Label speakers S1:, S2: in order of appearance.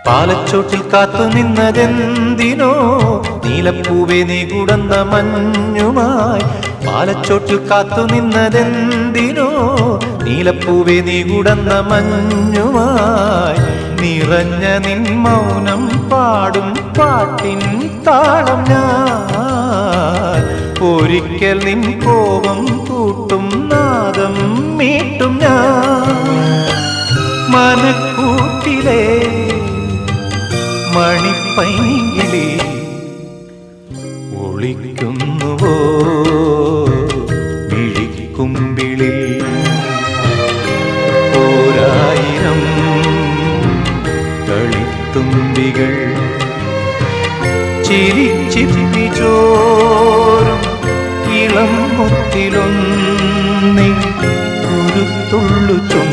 S1: പാലച്ചോട്ടിൽ കാത്തു നിന്നതെന്തിനോ നീലപ്പൂവേ നീ കുടന്ന മഞ്ഞുമായി. പാലച്ചോട്ടിൽ കാത്തു നിന്നതെന്തിനോ നീലപ്പൂവേ നീ കുടന്ന മഞ്ഞുമായി. നിറഞ്ഞ നിൻ മൗനം പാടും പാട്ടിൻ താളം ഞാൻ. ഒരിക്കൽ നിൻ കോപം കൂട്ടും നാദം മീട്ടും ഞാൻ. മനക്കൂട്ടിലെ മണിപ്പൈങ്കിളി ഒളിക്കുന്നുവോ മിഴിക്കുമ്പിളിൽ. ഓരായിരം കളിത്തുമ്പികൾ ചിരിച്ചിപ്പിച്ചോരും ഇളം മുത്തിലൊന്നി ഒരു തുള്ളു ചും